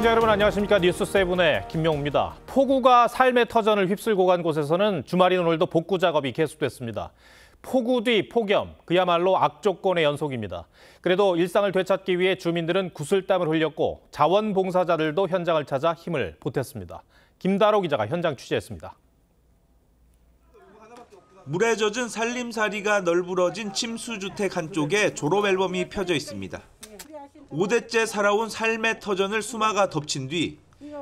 시청자 여러분 안녕하십니까. 뉴스7의 김명우입니다. 폭우가 삶의 터전을 휩쓸고 간 곳에서는 주말인 오늘도 복구 작업이 계속됐습니다. 폭우 뒤 폭염, 그야말로 악조건의 연속입니다. 그래도 일상을 되찾기 위해 주민들은 구슬땀을 흘렸고 자원봉사자들도 현장을 찾아 힘을 보탰습니다. 김다로 기자가 현장 취재했습니다. 물에 젖은 살림살이가 널브러진 침수주택 한쪽에 졸업앨범이 펴져 있습니다. 5대째 살아온 삶의 터전을 수마가 덮친 뒤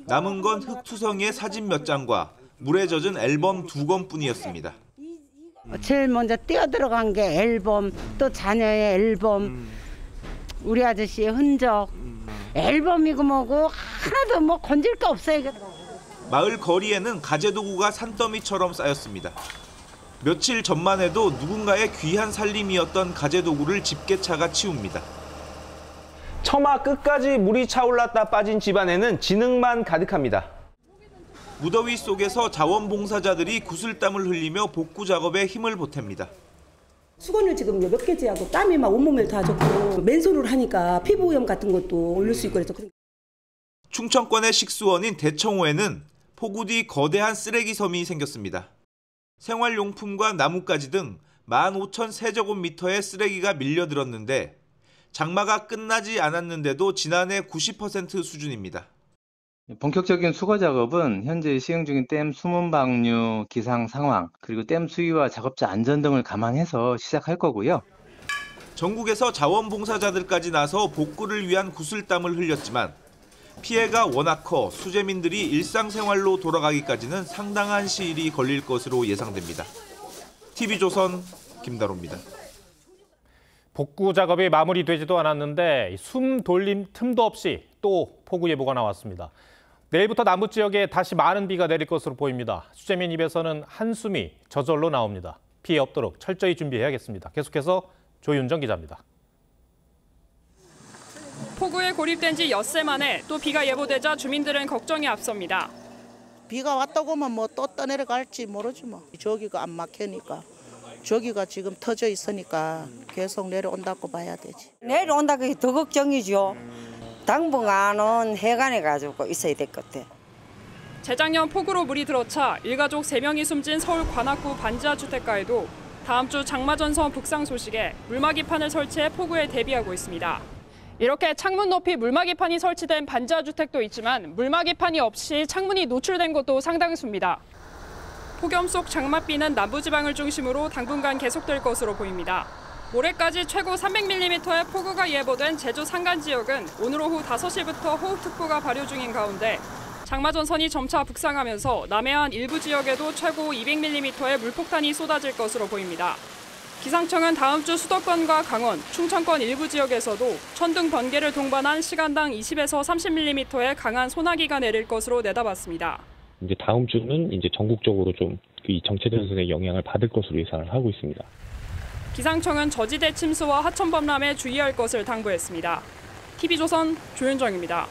남은 건 흙투성이의 사진 몇 장과 물에 젖은 앨범 2권뿐이었습니다. 제일 먼저 뛰어들어간 게 앨범, 또 자녀의 앨범, 우리 아저씨의 흔적, 앨범이고 뭐고 하나도 뭐 건질 게 없어요. 마을 거리에는 가재도구가 산더미처럼 쌓였습니다. 며칠 전만 해도 누군가의 귀한 살림이었던 가재도구를 집게차가 치웁니다. 처마 끝까지 물이 차올랐다 빠진 집안에는 진흙만 가득합니다. 무더위 속에서 자원봉사자들이 구슬땀을 흘리며 복구 작업에 힘을 보탭니다. 수건을 지금 몇 개째 하고 땀이 막 온몸에 다 젖고 맨손으로 하니까 피부오염 같은 것도 올릴 수 있고 그래서. 충청권의 식수원인 대청호에는 폭우 뒤 거대한 쓰레기 섬이 생겼습니다. 생활용품과 나뭇가지 등 15,000세제곱미터의 쓰레기가 밀려들었는데 장마가 끝나지 않았는데도 지난해 90% 수준입니다. 본격적인 수거 작업은 현재 시행 중인 댐 수문 방류 기상 상황, 그리고 댐 수위와 작업자 안전 등을 감안해서 시작할 거고요. 전국에서 자원봉사자들까지 나서 복구를 위한 구슬땀을 흘렸지만 피해가 워낙 커 수재민들이 일상생활로 돌아가기까지는 상당한 시일이 걸릴 것으로 예상됩니다. TV조선 김다로입니다. 복구 작업이 마무리되지도 않았는데 숨 돌림 틈도 없이 또 폭우 예보가 나왔습니다. 내일부터 남부 지역에 다시 많은 비가 내릴 것으로 보입니다. 수재민 입에서는 한숨이 저절로 나옵니다. 피해 없도록 철저히 준비해야겠습니다. 계속해서 조윤정 기자입니다. 폭우에 고립된 지 엿새 만에 또 비가 예보되자 주민들은 걱정이 앞섭니다. 비가 왔다고 하면 뭐 또 떠내려갈지 모르지 뭐. 저기가 안 막히니까. 저기가 지금 터져 있으니까 계속 내려온다고 봐야 되지. 내려온다고 더 걱정이죠. 당분간은 해관에 가지고 있어야 될 것 같아. 재작년 폭우로 물이 들어차 일가족 3명이 숨진 서울 관악구 반지하 주택가에도 다음 주 장마전선 북상 소식에 물막이판을 설치해 폭우에 대비하고 있습니다. 이렇게 창문 높이 물막이판이 설치된 반지하 주택도 있지만 물막이판이 없이 창문이 노출된 곳도 상당수입니다. 폭염 속 장맛비는 남부지방을 중심으로 당분간 계속될 것으로 보입니다. 모레까지 최고 300mm의 폭우가 예보된 제주 산간 지역은 오늘 오후 5시부터 호우특보가 발효 중인 가운데 장마전선이 점차 북상하면서 남해안 일부 지역에도 최고 200mm의 물폭탄이 쏟아질 것으로 보입니다. 기상청은 다음 주 수도권과 강원, 충청권 일부 지역에서도 천둥 번개를 동반한 시간당 20에서 30mm의 강한 소나기가 내릴 것으로 내다봤습니다. 이제 다음 주는 이제 전국적으로 좀 이 정체전선의 영향을 받을 것으로 예상을 하고 있습니다. 기상청은 저지대 침수와 하천 범람에 주의할 것을 당부했습니다. TV조선 조윤정입니다.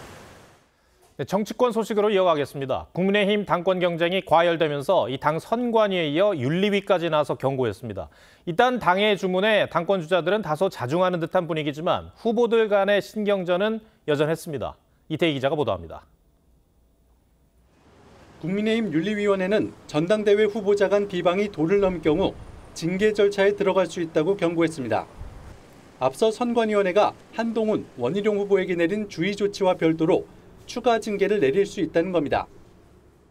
네, 정치권 소식으로 이어가겠습니다. 국민의힘 당권 경쟁이 과열되면서 이 당 선관위에 이어 윤리위까지 나서 경고했습니다. 일단 당의 주문에 당권 주자들은 다소 자중하는 듯한 분위기지만 후보들 간의 신경전은 여전했습니다. 이태희 기자가 보도합니다. 국민의힘 윤리위원회는 전당대회 후보자 간 비방이 도를 넘을 경우 징계 절차에 들어갈 수 있다고 경고했습니다. 앞서 선관위원회가 한동훈, 원희룡 후보에게 내린 주의 조치와 별도로 추가 징계를 내릴 수 있다는 겁니다.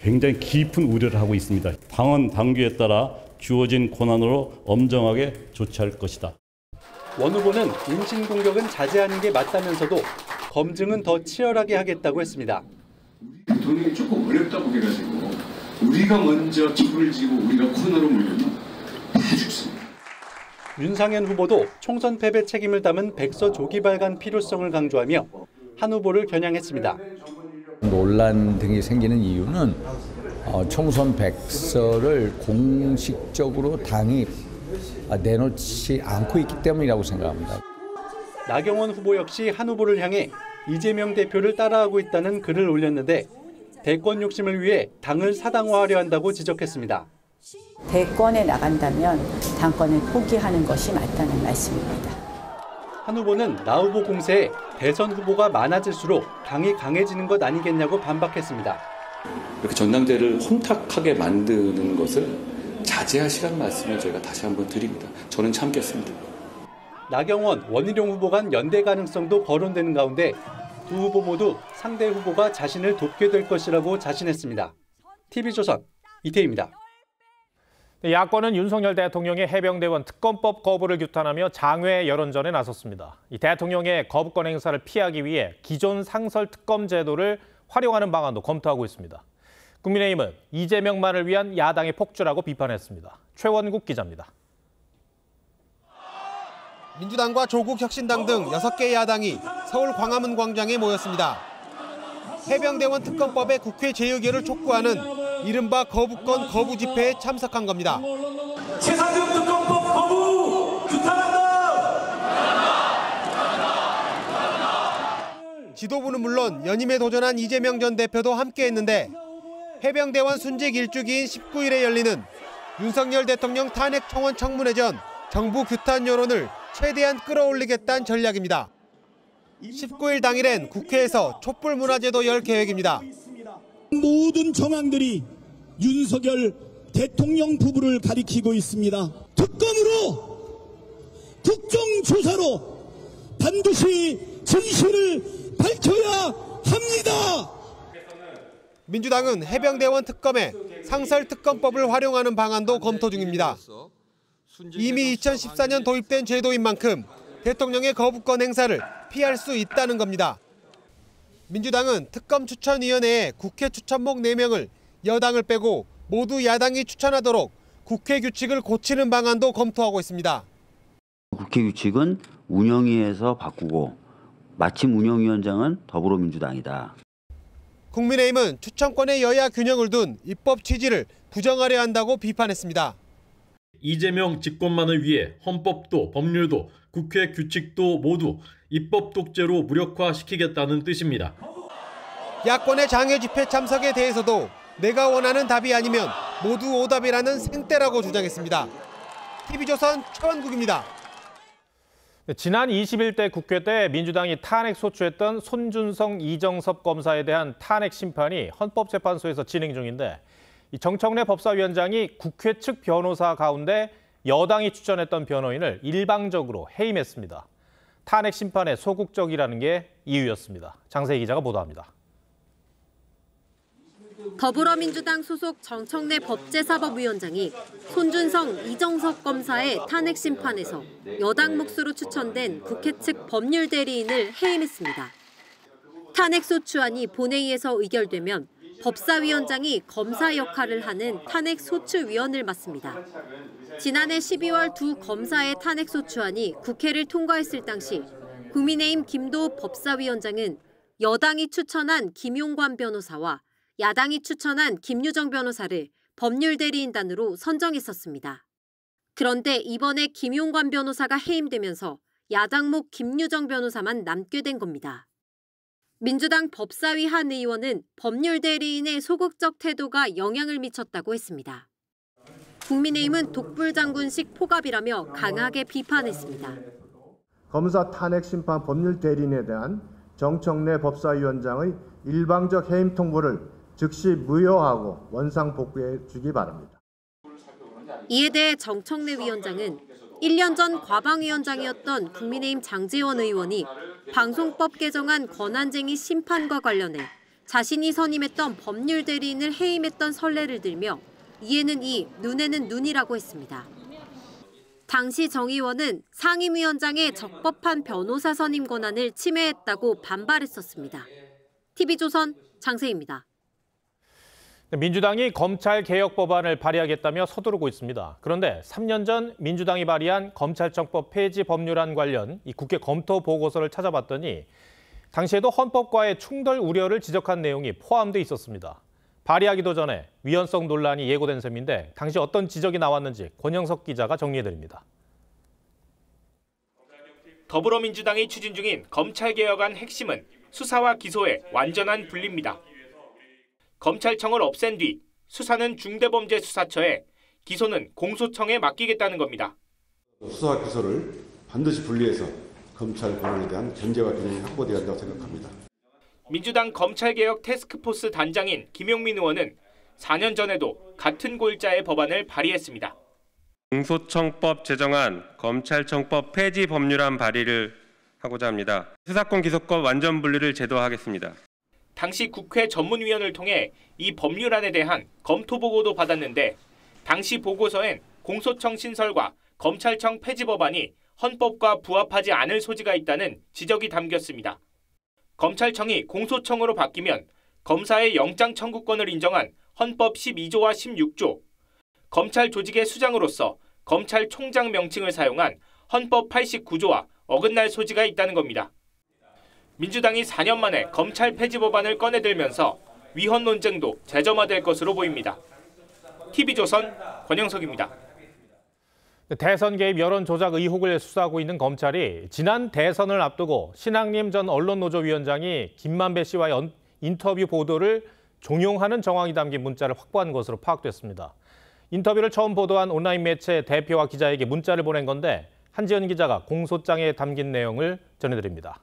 굉장히 깊은 우려를 하고 있습니다. 당헌 당규에 따라 주어진 권한으로 엄정하게 조치할 것이다. 원 후보는 인신공격은 자제하는 게 맞다면서도 검증은 더 치열하게 하겠다고 했습니다. 대통령이 조금 어렵다고 해가지고 우리가 먼저 척을 지고 우리가 코너로 몰리면 다 죽습니다. 윤상현 후보도 총선 패배 책임을 담은 백서 조기 발간 필요성을 강조하며 한 후보를 겨냥했습니다. 논란 등이 생기는 이유는 총선 백서를 공식적으로 당이 내놓지 않고 있기 때문이라고 생각합니다. 나경원 후보 역시 한 후보를 향해 이재명 대표를 따라하고 있다는 글을 올렸는데 대권 욕심을 위해 당을 사당화하려 한다고 지적했습니다. 대권에 나간다면 당권을 포기하는 것이 맞다는 말씀입니다. 한 후보는 나 후보 공세에 대선 후보가 많아질수록 당이 강해지는 것 아니겠냐고 반박했습니다. 이렇게 전당대회를 혼탁하게 만드는 것을 자제하시라는 말씀을 저희가 다시 한번 드립니다. 저는 참겠습니다. 나경원, 원희룡 후보 간 연대 가능성도 거론되는 가운데 두 후보 모두 상대 후보가 자신을 돕게 될 것이라고 자신했습니다. TV조선 이태희입니다. 야권은 윤석열 대통령의 해병대원 특검법 거부를 규탄하며 장외 여론전에 나섰습니다. 이 대통령의 거부권 행사를 피하기 위해 기존 상설 특검 제도를 활용하는 방안도 검토하고 있습니다. 국민의힘은 이재명만을 위한 야당의 폭주라고 비판했습니다. 최원국 기자입니다. 민주당과 조국혁신당 등 6개 야당이 서울 광화문 광장에 모였습니다. 해병대원 특검법의 국회 재의결을 촉구하는 이른바 거부권 거부 집회에 참석한 겁니다. 최상병 특검법 거부 규탄한다! 지도부는 물론 연임에 도전한 이재명 전 대표도 함께했는데 해병대원 순직 일주기인 19일에 열리는 윤석열 대통령 탄핵 청원 청문회 전 정부 규탄 여론을 최대한 끌어올리겠다는 전략입니다. 19일 당일엔 국회에서 촛불 문화제도 열 계획입니다. 모든 정황들이 윤석열 대통령 부부를 가리키고 있습니다. 특검으로, 국정조사로 반드시 진실을 밝혀야 합니다. 민주당은 해병대원 특검에 상설 특검법을 활용하는 방안도 검토 중입니다. 이미 2014년 도입된 제도인 만큼 대통령의 거부권 행사를 피할 수 있다는 겁니다. 민주당은 특검 추천위원회에 국회 추천목 4명을 여당을 빼고 모두 야당이 추천하도록 국회 규칙을 고치는 방안도 검토하고 있습니다. 국회 규칙은 운영위에서 바꾸고 마침 운영위원장은 더불어민주당이다. 국민의힘은 추천권의 여야 균형을 둔 입법 취지를 부정하려 한다고 비판했습니다. 이재명 집권만을 위해 헌법도 법률도 국회 규칙도 모두 입법 독재로 무력화시키겠다는 뜻입니다. 야권의 장외 집회 참석에 대해서도 내가 원하는 답이 아니면 모두 오답이라는 생떼라고 주장했습니다. TV조선 최원국입니다. 지난 21대 국회 때 민주당이 탄핵 소추했던 손준성, 이정섭 검사에 대한 탄핵 심판이 헌법재판소에서 진행 중인데 정청래 법사위원장이 국회 측 변호사 가운데 여당이 추천했던 변호인을 일방적으로 해임했습니다. 탄핵 심판에 소극적이라는 게 이유였습니다. 장세희 기자가 보도합니다. 더불어민주당 소속 정청래 법제사법위원장이 손준성, 이정섭 검사의 탄핵 심판에서 여당 몫으로 추천된 국회 측 법률 대리인을 해임했습니다. 탄핵 소추안이 본회의에서 의결되면 법사위원장이 검사 역할을 하는 탄핵 소추위원을 맡습니다. 지난해 12월 두 검사의 탄핵 소추안이 국회를 통과했을 당시 국민의힘 김도읍 법사위원장은 여당이 추천한 김용관 변호사와 야당이 추천한 김유정 변호사를 법률 대리인단으로 선정했었습니다. 그런데 이번에 김용관 변호사가 해임되면서 야당목 김유정 변호사만 남게 된 겁니다. 민주당 법사위 한 의원은 법률 대리인의 소극적 태도가 영향을 미쳤다고 했습니다. 국민의힘은 독불장군식 포갑이라며 강하게 비판했습니다. 검사 탄핵 심판 법률 대리인에 대한 정청래 법사위원장의 일방적 해임 통보를 즉시 무효하고 원상 복구해 주기 바랍니다. 이에 대해 정청래 위원장은 1년 전 과방위원장이었던 국민의힘 장제원 의원이 방송법 개정안 권한쟁의 심판과 관련해 자신이 선임했던 법률 대리인을 해임했던 선례를 들며 이에는 이, 눈에는 눈이라고 했습니다. 당시 정 의원은 상임위원장의 적법한 변호사 선임 권한을 침해했다고 반발했었습니다. TV조선 장세희입니다. 민주당이 검찰개혁 법안을 발의하겠다며 서두르고 있습니다. 그런데 3년 전 민주당이 발의한 검찰청법 폐지 법률안 관련 이 국회 검토 보고서를 찾아봤더니 당시에도 헌법과의 충돌 우려를 지적한 내용이 포함돼 있었습니다. 발의하기도 전에 위헌성 논란이 예고된 셈인데 당시 어떤 지적이 나왔는지 권영석 기자가 정리해드립니다. 더불어민주당이 추진 중인 검찰개혁안 핵심은 수사와 기소의 완전한 분리입니다. 검찰청을 없앤 뒤 수사는 중대범죄수사처에, 기소는 공소청에 맡기겠다는 겁니다. 수사와 기소를 반드시 분리해서 검찰 권한에 대한 견제와 균형이 확보되어야 한다고 생각합니다. 민주당 검찰개혁 태스크포스 단장인 김용민 의원은 4년 전에도 같은 골자의 법안을 발의했습니다. 공소청법 제정안, 검찰청법 폐지 법률안 발의를 하고자 합니다. 수사권 기소권 완전 분리를 제도화하겠습니다. 당시 국회 전문위원을 통해 이 법률안에 대한 검토 보고도 받았는데 당시 보고서엔 공소청 신설과 검찰청 폐지 법안이 헌법과 부합하지 않을 소지가 있다는 지적이 담겼습니다. 검찰청이 공소청으로 바뀌면 검사의 영장 청구권을 인정한 헌법 12조와 16조, 검찰 조직의 수장으로서 검찰총장 명칭을 사용한 헌법 89조와 어긋날 소지가 있다는 겁니다. 민주당이 4년 만에 검찰 폐지 법안을 꺼내들면서 위헌 논쟁도 재점화될 것으로 보입니다. TV조선 권영석입니다. 대선 개입 여론 조작 의혹을 수사하고 있는 검찰이 지난 대선을 앞두고 신학림 전 언론노조위원장이 김만배 씨와의 인터뷰 보도를 종용하는 정황이 담긴 문자를 확보한 것으로 파악됐습니다. 인터뷰를 처음 보도한 온라인 매체 대표와 기자에게 문자를 보낸 건데 한지연 기자가 공소장에 담긴 내용을 전해드립니다.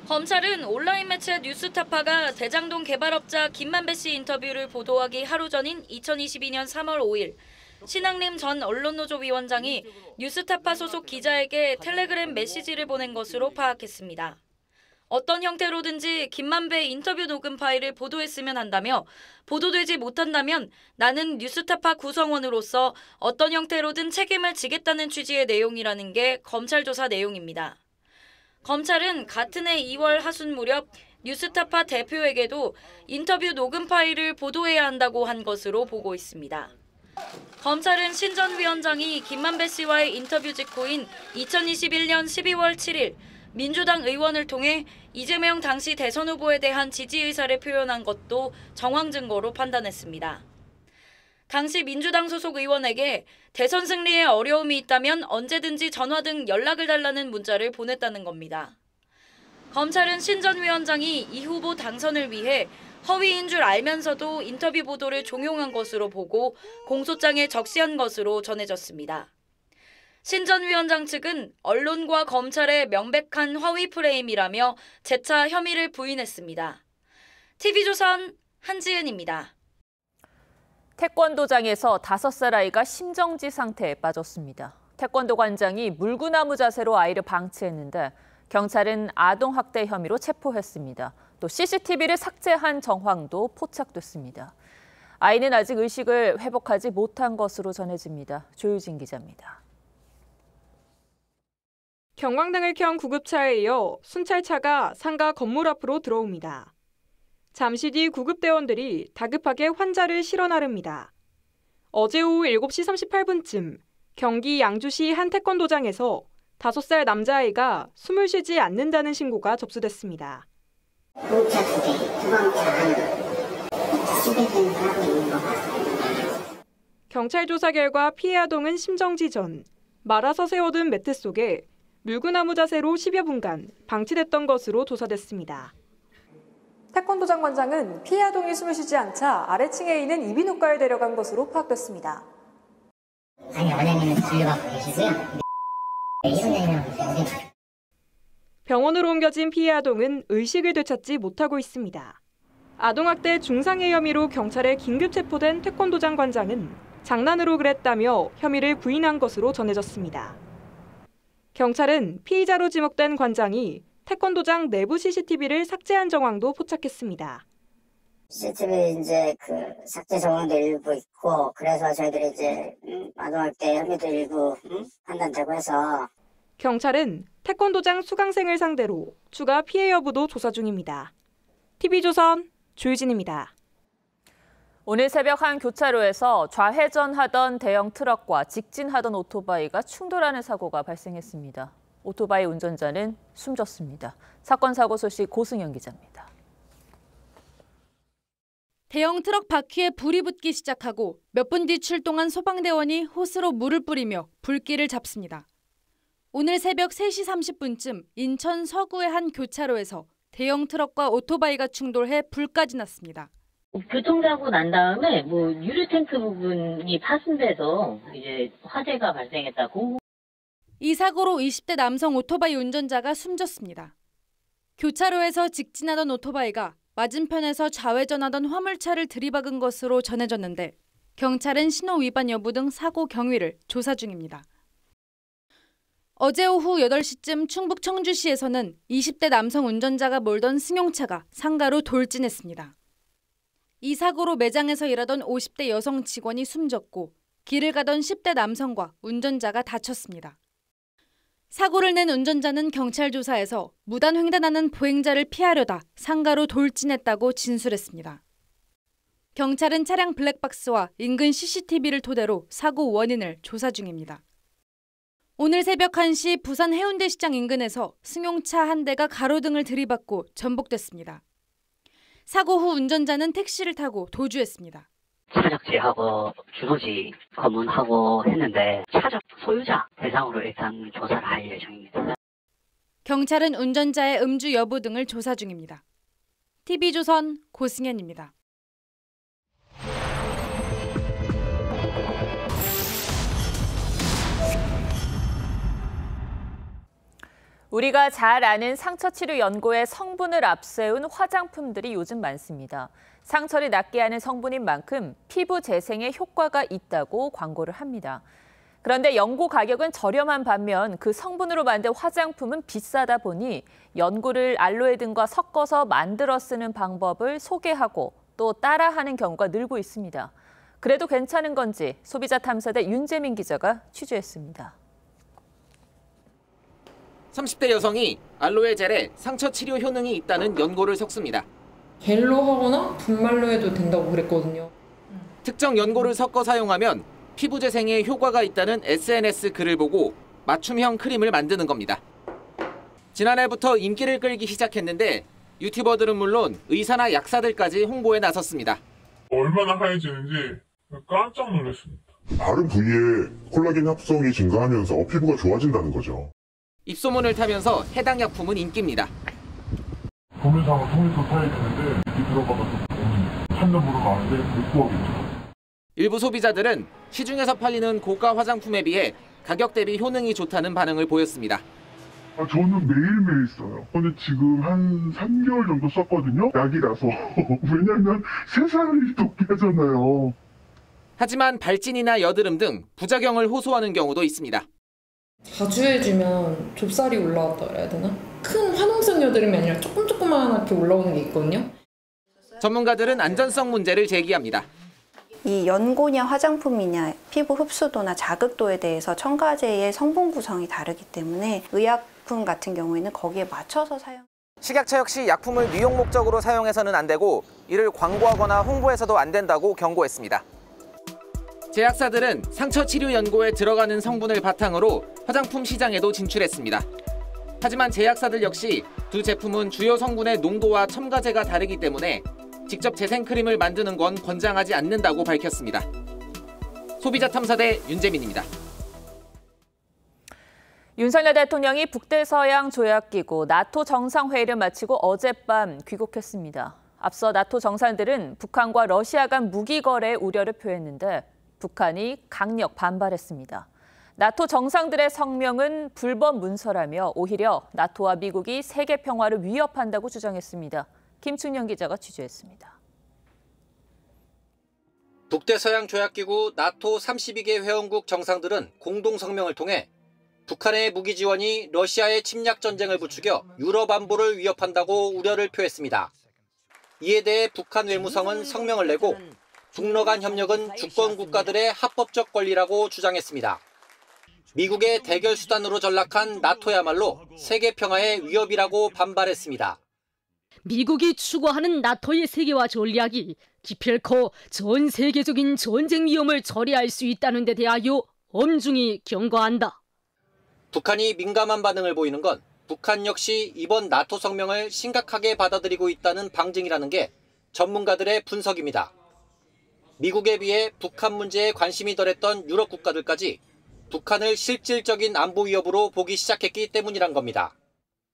검찰은 온라인 매체 뉴스타파가 대장동 개발업자 김만배 씨 인터뷰를 보도하기 하루 전인 2022년 3월 5일 신학림 전 언론노조 위원장이 뉴스타파 소속 기자에게 텔레그램 메시지를 보낸 것으로 파악했습니다. 어떤 형태로든지 김만배 인터뷰 녹음 파일을 보도했으면 한다며 보도되지 못한다면 나는 뉴스타파 구성원으로서 어떤 형태로든 책임을 지겠다는 취지의 내용이라는 게 검찰 조사 내용입니다. 검찰은 같은 해 2월 하순 무렵 뉴스타파 대표에게도 인터뷰 녹음 파일을 보도해야 한다고 한 것으로 보고 있습니다. 검찰은 신 전 위원장이 김만배 씨와의 인터뷰 직후인 2021년 12월 7일 민주당 의원을 통해 이재명 당시 대선 후보에 대한 지지 의사를 표현한 것도 정황 증거로 판단했습니다. 당시 민주당 소속 의원에게 대선 승리에 어려움이 있다면 언제든지 전화 등 연락을 달라는 문자를 보냈다는 겁니다. 검찰은 신 전 위원장이 이 후보 당선을 위해 허위인 줄 알면서도 인터뷰 보도를 종용한 것으로 보고 공소장에 적시한 것으로 전해졌습니다. 신 전 위원장 측은 언론과 검찰의 명백한 허위 프레임이라며 재차 혐의를 부인했습니다. TV조선 한지은입니다. 태권도장에서 5살 아이가 심정지 상태에 빠졌습니다. 태권도 관장이 물구나무 자세로 아이를 방치했는데 경찰은 아동학대 혐의로 체포했습니다. 또 CCTV를 삭제한 정황도 포착됐습니다. 아이는 아직 의식을 회복하지 못한 것으로 전해집니다. 조유진 기자입니다. 경광등을 켠 구급차에 이어 순찰차가 상가 건물 앞으로 들어옵니다. 잠시 뒤 구급대원들이 다급하게 환자를 실어 나릅니다. 어제 오후 7시 38분쯤 경기 양주시 한 태권도장에서 5살 남자아이가 숨을 쉬지 않는다는 신고가 접수됐습니다. 경찰 조사 결과 피해 아동은 심정지 전 말아서 세워둔 매트 속에 물구나무 자세로 10여 분간 방치됐던 것으로 조사됐습니다. 태권도장 관장은 피해 아동이 숨을 쉬지 않자 아래층에 있는 이비인후과에 데려간 것으로 파악됐습니다. 아니 원장님은 진료받고 계시고요. 병원으로 옮겨진 피해 아동은 의식을 되찾지 못하고 있습니다. 아동학대 중상해 혐의로 경찰에 긴급 체포된 태권도장 관장은 장난으로 그랬다며 혐의를 부인한 것으로 전해졌습니다. 경찰은 피의자로 지목된 관장이 태권도장 내부 CCTV를 삭제한 정황도 포착했습니다. CCTV 이제 삭제 정황도 일부 있고 그래서 저희들이 이제 아동학대 혐의도 일부 판단되고 해서 경찰은 태권도장 수강생을 상대로 추가 피해 여부도 조사 중입니다. TV조선 조유진입니다. 오늘 새벽 한 교차로에서 좌회전하던 대형 트럭과 직진하던 오토바이가 충돌하는 사고가 발생했습니다. 오토바이 운전자는 숨졌습니다. 사건 사고 소식 고승현 기자입니다. 대형 트럭 바퀴에 불이 붙기 시작하고 몇 분 뒤 출동한 소방대원이 호스로 물을 뿌리며 불길을 잡습니다. 오늘 새벽 3시 30분쯤 인천 서구의 한 교차로에서 대형 트럭과 오토바이가 충돌해 불까지 났습니다. 교통사고 난 다음에 유류 탱크 부분이 파손돼서 이제 화재가 발생했다고. 이 사고로 20대 남성 오토바이 운전자가 숨졌습니다. 교차로에서 직진하던 오토바이가 맞은편에서 좌회전하던 화물차를 들이박은 것으로 전해졌는데 경찰은 신호 위반 여부 등 사고 경위를 조사 중입니다. 어제 오후 8시쯤 충북 청주시에서는 20대 남성 운전자가 몰던 승용차가 상가로 돌진했습니다. 이 사고로 매장에서 일하던 50대 여성 직원이 숨졌고 길을 가던 10대 남성과 운전자가 다쳤습니다. 사고를 낸 운전자는 경찰 조사에서 무단 횡단하는 보행자를 피하려다 상가로 돌진했다고 진술했습니다. 경찰은 차량 블랙박스와 인근 CCTV를 토대로 사고 원인을 조사 중입니다. 오늘 새벽 1시 부산 해운대시장 인근에서 승용차 한 대가 가로등을 들이받고 전복됐습니다. 사고 후 운전자는 택시를 타고 도주했습니다. 차적지하고 주소지 검문하고 했는데 차적 소유자 대상으로 일단 조사를 할 예정입니다. 경찰은 운전자의 음주 여부 등을 조사 중입니다. TV조선 고승현입니다. 우리가 잘 아는 상처치료 연고의 성분을 앞세운 화장품들이 요즘 많습니다. 상처를 낫게 하는 성분인 만큼 피부 재생에 효과가 있다고 광고를 합니다. 그런데 연고 가격은 저렴한 반면 그 성분으로 만든 화장품은 비싸다 보니 연고를 알로에 등과 섞어서 만들어 쓰는 방법을 소개하고 또 따라하는 경우가 늘고 있습니다. 그래도 괜찮은 건지 소비자 탐사대 윤재민 기자가 취재했습니다. 30대 여성이 알로에 젤에 상처 치료 효능이 있다는 연고를 섞습니다. 겔로 하거나 분말로 해도 된다고 그랬거든요. 특정 연고를 섞어 사용하면 피부 재생에 효과가 있다는 SNS 글을 보고 맞춤형 크림을 만드는 겁니다. 지난해부터 인기를 끌기 시작했는데 유튜버들은 물론 의사나 약사들까지 홍보에 나섰습니다. 얼마나 하얘지는지 깜짝 놀랐습니다. 바른 부위에 콜라겐 합성이 증가하면서 피부가 좋아진다는 거죠. 입소문을 타면서 해당 약품은 인기입니다. 도면상은 통일도 타야겠는데 이 들어가면 찾는 분은 많은데 못 구하겠죠. 일부 소비자들은 시중에서 팔리는 고가 화장품에 비해 가격 대비 효능이 좋다는 반응을 보였습니다. 저는 매일매일 써요. 근데 지금 한 3개월 정도 썼거든요. 약이라서. 왜냐면 세살이 돋게 하잖아요. 하지만 발진이나 여드름 등 부작용을 호소하는 경우도 있습니다. 자주 해주면 좁쌀이 올라왔다 그래야 되나? 큰 화농성 여드름이 아니라 조그맣게 올라오는 게 있거든요. 전문가들은 안전성 문제를 제기합니다. 이 연고냐 화장품이냐 피부 흡수도나 자극도에 대해서 첨가제의 성분 구성이 다르기 때문에 의약품 같은 경우에는 거기에 맞춰서 사용. 식약처 역시 약품을 미용 목적으로 사용해서는 안 되고 이를 광고하거나 홍보해서도 안 된다고 경고했습니다. 제약사들은 상처 치료 연고에 들어가는 성분을 바탕으로 화장품 시장에도 진출했습니다. 하지만 제약사들 역시 두 제품은 주요 성분의 농도와 첨가제가 다르기 때문에 직접 재생 크림을 만드는 건 권장하지 않는다고 밝혔습니다. 소비자 탐사대 윤재민입니다. 윤석열 대통령이 북대서양 조약기구 나토 정상회의를 마치고 어젯밤 귀국했습니다. 앞서 나토 정상들은 북한과 러시아 간 무기 거래 우려를 표했는데 북한이 강력 반발했습니다. 나토 정상들의 성명은 불법 문서라며 오히려 나토와 미국이 세계 평화를 위협한다고 주장했습니다. 김충년 기자가 취재했습니다. 북대서양 조약기구 나토 32개 회원국 정상들은 공동 성명을 통해 북한의 무기 지원이 러시아의 침략 전쟁을 부추겨 유럽 안보를 위협한다고 우려를 표했습니다. 이에 대해 북한 외무성은 성명을 내고 북러 간 협력은 주권 국가들의 합법적 권리라고 주장했습니다. 미국의 대결 수단으로 전락한 나토야말로 세계 평화의 위협이라고 반발했습니다. 미국이 추구하는 나토의 세계화 전략이 기필코 전 세계적인 전쟁 위험을 초래할 수 있다는 데 대하여 엄중히 경고한다. 북한이 민감한 반응을 보이는 건 북한 역시 이번 나토 성명을 심각하게 받아들이고 있다는 방증이라는 게 전문가들의 분석입니다. 미국에 비해 북한 문제에 관심이 덜했던 유럽 국가들까지 북한을 실질적인 안보 위협으로 보기 시작했기 때문이란 겁니다.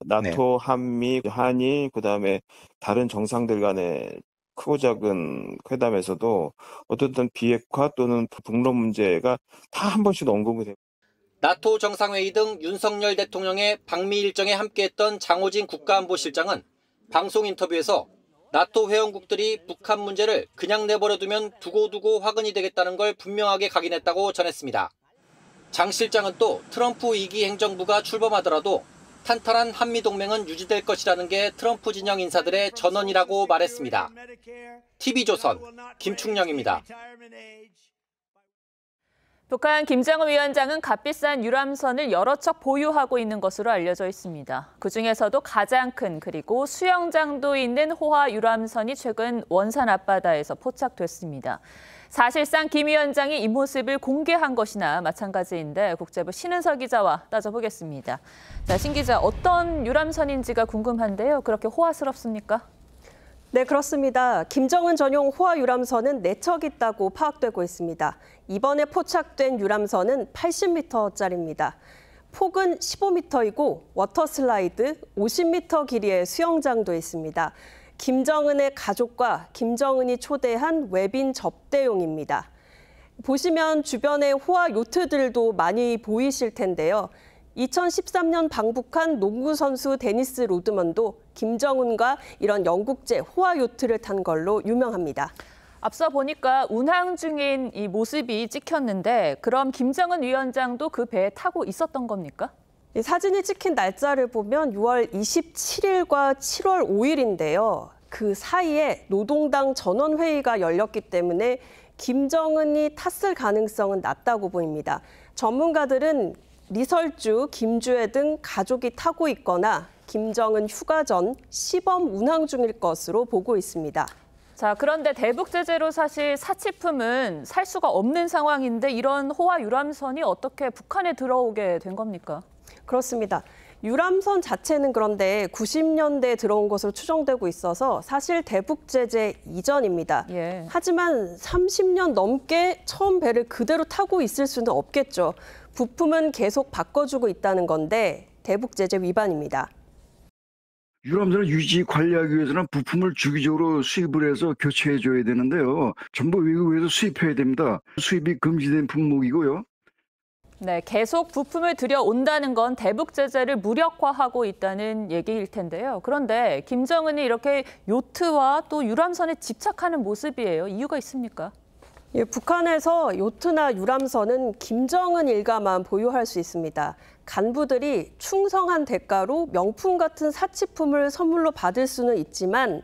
나토, 한미, 한일, 그다음에 다른 정상들 간의 크고 작은 회담에서도 어떻든 비핵화 또는 북러 문제가 다 한 번씩 언급이 됩니다. 나토 정상회의 등 윤석열 대통령의 방미 일정에 함께했던 장호진 국가안보실장은 방송 인터뷰에서 나토 회원국들이 북한 문제를 그냥 내버려두면 두고두고 화근이 되겠다는 걸 분명하게 각인했다고 전했습니다. 장 실장은 또 트럼프 2기 행정부가 출범하더라도 탄탄한 한미동맹은 유지될 것이라는 게 트럼프 진영 인사들의 전언이라고 말했습니다. TV조선 김충영입니다. 북한 김정은 위원장은 값비싼 유람선을 여러 척 보유하고 있는 것으로 알려져 있습니다. 그중에서도 가장 큰 그리고 수영장도 있는 호화 유람선이 최근 원산 앞바다에서 포착됐습니다. 사실상 김 위원장이 이 모습을 공개한 것이나 마찬가지인데 국제부 신은석 기자와 따져보겠습니다. 자, 신 기자, 어떤 유람선인지가 궁금한데요. 그렇게 호화스럽습니까? 네, 그렇습니다. 김정은 전용 호화 유람선은 4척 있다고 파악되고 있습니다. 이번에 포착된 유람선은 80m짜리입니다. 폭은 15m이고 워터슬라이드 50m 길이의 수영장도 있습니다. 김정은의 가족과 김정은이 초대한 외빈 접대용입니다. 보시면 주변에 호화 요트들도 많이 보이실 텐데요. 2013년 방북한 농구 선수 데니스 로드먼도 김정은과 이런 영국제 호화 요트를 탄 걸로 유명합니다. 앞서 보니까 운항 중인 이 모습이 찍혔는데 그럼 김정은 위원장도 그 배에 타고 있었던 겁니까? 이 사진이 찍힌 날짜를 보면 6월 27일과 7월 5일인데요. 그 사이에 노동당 전원회의가 열렸기 때문에 김정은이 탔을 가능성은 낮다고 보입니다. 전문가들은 리설주, 김주애 등 가족이 타고 있거나 김정은 휴가 전 시범 운항 중일 것으로 보고 있습니다. 자, 그런데 대북 제재로 사실 사치품은 살 수가 없는 상황인데 이런 호화 유람선이 어떻게 북한에 들어오게 된 겁니까? 그렇습니다. 유람선 자체는 그런데 90년대에 들어온 것으로 추정되고 있어서 사실 대북 제재 이전입니다. 예. 하지만 30년 넘게 처음 배를 그대로 타고 있을 수는 없겠죠. 부품은 계속 바꿔주고 있다는 건데 대북 제재 위반입니다. 유람선을 유지 관리하기 위해서는 부품을 주기적으로 수입을 해서 교체해줘야 되는데요. 전부 외국에서 수입해야 됩니다. 수입이 금지된 품목이고요. 네, 계속 부품을 들여온다는 건 대북 제재를 무력화하고 있다는 얘기일 텐데요. 그런데 김정은이 이렇게 요트와 또 유람선에 집착하는 모습이에요. 이유가 있습니까? 예, 북한에서 요트나 유람선은 김정은 일가만 보유할 수 있습니다. 간부들이 충성한 대가로 명품 같은 사치품을 선물로 받을 수는 있지만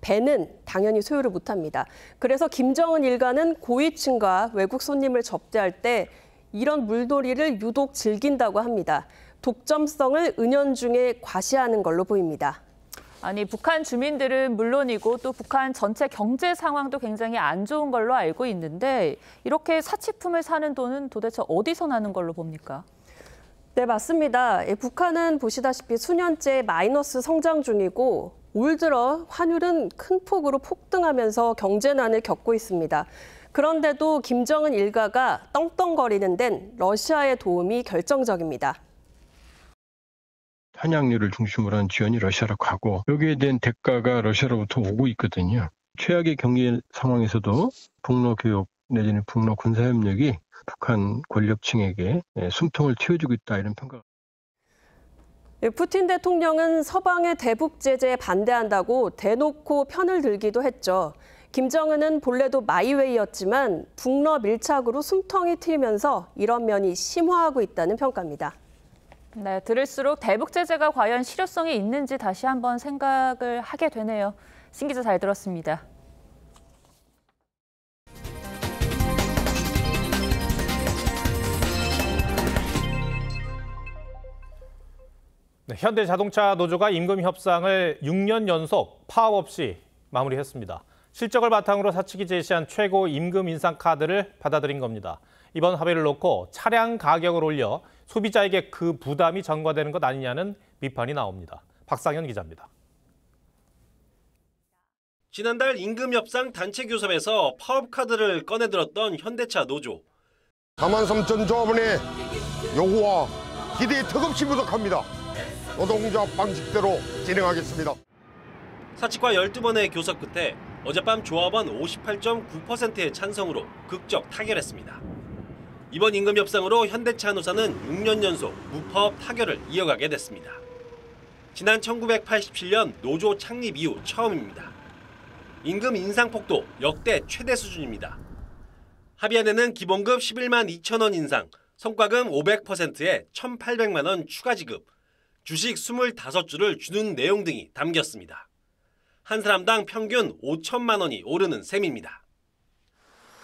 배는 당연히 소유를 못합니다. 그래서 김정은 일가는 고위층과 외국 손님을 접대할 때 이런 물놀이를 유독 즐긴다고 합니다. 독점성을 은연중에 과시하는 걸로 보입니다. 아니, 북한 주민들은 물론이고 또 북한 전체 경제 상황도 굉장히 안 좋은 걸로 알고 있는데 이렇게 사치품을 사는 돈은 도대체 어디서 나는 걸로 봅니까? 네, 맞습니다. 북한은 보시다시피 수년째 마이너스 성장 중이고 올 들어 환율은 큰 폭으로 폭등하면서 경제난을 겪고 있습니다. 그런데도 김정은 일가가 떵떵거리는 데는 러시아의 도움이 결정적입니다. 한양유를 중심으로 한 지원이 러시아로 가고 여기에 대한 대가가 러시아로부터 오고 있거든요. 최악의 경제 상황에서도 북러 교역 내지는 북러 군사협력이 북한 권력층에게 숨통을 틔워주고 있다 이런 평가. 푸틴 대통령은 서방의 대북 제재에 반대한다고 대놓고 편을 들기도 했죠. 김정은은 본래도 마이웨이였지만 북러 밀착으로 숨통이 트이면서 이런 면이 심화하고 있다는 평가입니다. 네, 들을수록 대북 제재가 과연 실효성이 있는지 다시 한번 생각을 하게 되네요. 신 기자 잘 들었습니다. 네, 현대자동차 노조가 임금 협상을 6년 연속 파업 없이 마무리했습니다. 실적을 바탕으로 사측이 제시한 최고 임금 인상 카드를 받아들인 겁니다. 이번 합의를 놓고 차량 가격을 올려 소비자에게 그 부담이 전가되는 것 아니냐는 비판이 나옵니다. 박상현 기자입니다. 지난달 임금협상 단체 교섭에서 파업 카드를 꺼내들었던 현대차 노조. 43,000 조합원의 요구와 기대에 턱없이 부족합니다. 노동자 방식대로 진행하겠습니다. 사측과 12번의 교섭 끝에 어젯밤 조합원 58.9%의 찬성으로 극적 타결했습니다. 이번 임금 협상으로 현대차 노사는 6년 연속 무파업 타결을 이어가게 됐습니다. 지난 1987년 노조 창립 이후 처음입니다. 임금 인상폭도 역대 최대 수준입니다. 합의안에는 기본급 11만 2천 원 인상, 성과금 500%에 1,800만 원 추가 지급, 주식 25주를 주는 내용 등이 담겼습니다. 한 사람당 평균 5천만 원이 오르는 셈입니다.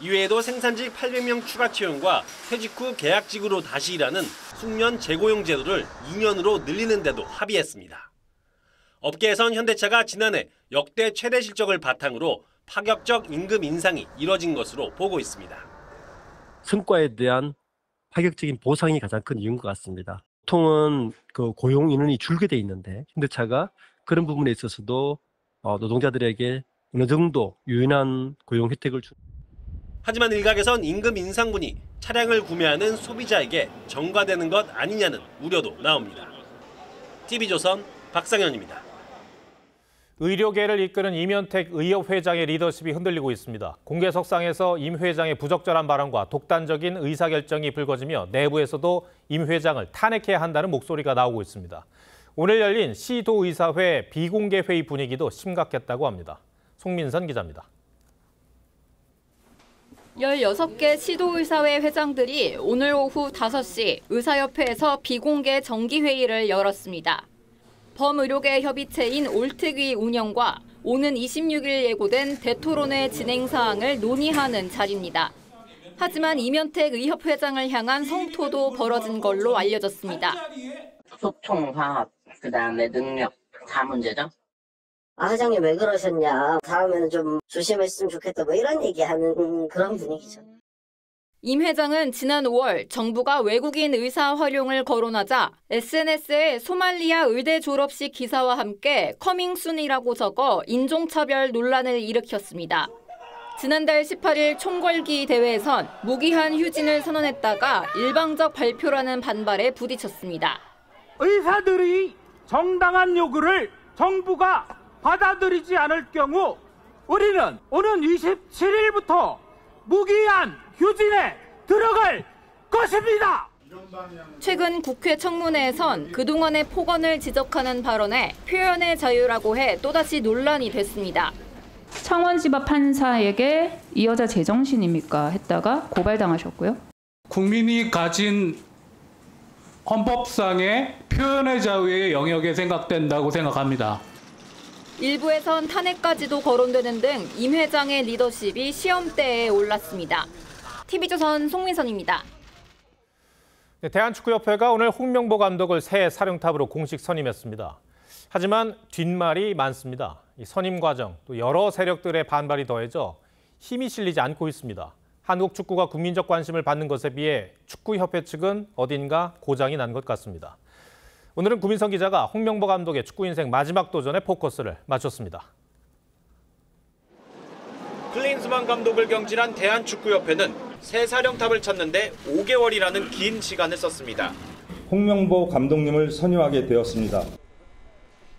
이외에도 생산직 800명 추가 채용과 퇴직 후 계약직으로 다시 일하는 숙련 재고용 제도를 2년으로 늘리는 데도 합의했습니다. 업계에선 현대차가 지난해 역대 최대 실적을 바탕으로 파격적 임금 인상이 이뤄진 것으로 보고 있습니다. 성과에 대한 파격적인 보상이 가장 큰 이유인 것 같습니다. 보통은 그 고용 인원이 줄게 돼 있는데 현대차가 그런 부분에 있어서도 노동자들에게 어느 정도 유연한 고용 혜택을 하지만 일각에선 임금 인상분이 차량을 구매하는 소비자에게 전가되는 것 아니냐는 우려도 나옵니다. TV조선 박상현입니다. 의료계를 이끄는 이면택 의협 회장의 리더십이 흔들리고 있습니다. 공개석상에서 임 회장의 부적절한 발언과 독단적인 의사결정이 불거지며 내부에서도 임 회장을 탄핵해야 한다는 목소리가 나오고 있습니다. 오늘 열린 시도의사회 비공개 회의 분위기도 심각했다고 합니다. 송민선 기자입니다. 16개 시도의사회 회장들이 오늘 오후 5시 의사협회에서 비공개 정기회의를 열었습니다. 범의료계 협의체인 올특위 운영과 오는 26일 예고된 대토론회 진행 사항을 논의하는 자리입니다. 하지만 이면택 의협 회장을 향한 성토도 벌어진 걸로 알려졌습니다. 소통, 화합, 그다음에 능력 다 문제죠. 회장님 왜 그러셨냐. 다음에는 좀 조심했으면 좋겠다. 뭐 이런 얘기하는 그런 분위기죠. 임 회장은 지난 5월 정부가 외국인 의사 활용을 거론하자 SNS에 소말리아 의대 졸업식 기사와 함께 커밍순이라고 적어 인종차별 논란을 일으켰습니다. 지난달 18일 총궐기 대회에선 무기한 휴진을 선언했다가 일방적 발표라는 반발에 부딪혔습니다. 의사들이 정당한 요구를 정부가 받아들이지 않을 경우 우리는 오는 27일부터 무기한 휴진에 들어갈 것입니다. 최근 국회 청문회에선 그동안의 폭언을 지적하는 발언에 표현의 자유라고 해 또다시 논란이 됐습니다. 창원지법 판사에게 이 여자 제정신입니까? 했다가 고발당하셨고요. 국민이 가진 헌법상의 표현의 자유의 영역에 생각된다고 생각합니다. 일부에선 탄핵까지도 거론되는 등 임 회장의 리더십이 시험대에 올랐습니다. TV조선 송민선입니다. 대한축구협회가 오늘 홍명보 감독을 새 사령탑으로 공식 선임했습니다. 하지만 뒷말이 많습니다. 이 선임 과정, 또 여러 세력들의 반발이 더해져 힘이 실리지 않고 있습니다. 한국 축구가 국민적 관심을 받는 것에 비해 축구협회 측은 어딘가 고장이 난 것 같습니다. 오늘은 구민성 기자가 홍명보 감독의 축구 인생 마지막 도전에 포커스를 맞췄습니다. 클린스만 감독을 경질한 대한축구협회는 새 사령탑을 찾는데 5개월이라는 긴 시간을 썼습니다. 홍명보 감독님을 선임하게 되었습니다.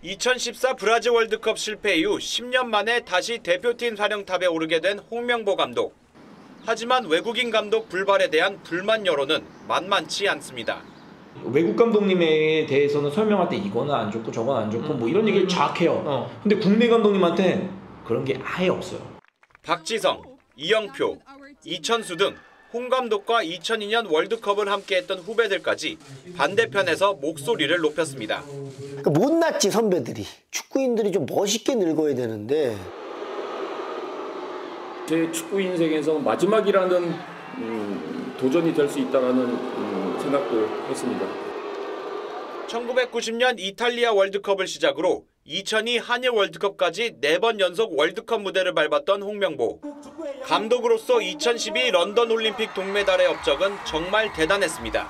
2014 브라질 월드컵 실패 이후 10년 만에 다시 대표팀 사령탑에 오르게 된 홍명보 감독. 하지만 외국인 감독 불발에 대한 불만 여론은 만만치 않습니다. 외국 감독님에 대해서는 설명할 때 이거는 안 좋고 저건 안 좋고 뭐 이런 얘기를 쫙 해요. 근데 국내 감독님한테 그런 게 아예 없어요. 박지성, 이영표, 이천수 등 홍 감독과 2002년 월드컵을 함께했던 후배들까지 반대편에서 목소리를 높였습니다. 그러니까 못났지 선배들이. 축구인들이 좀 멋있게 늙어야 되는데. 제 축구 인생에서 마지막이라는 도전이 될 수 있다는 생각도 했습니다. 1990년 이탈리아 월드컵을 시작으로 2002 한일 월드컵까지 4번 연속 월드컵 무대를 밟았던 홍명보. 감독으로서 2012 런던 올림픽 동메달의 업적은 정말 대단했습니다.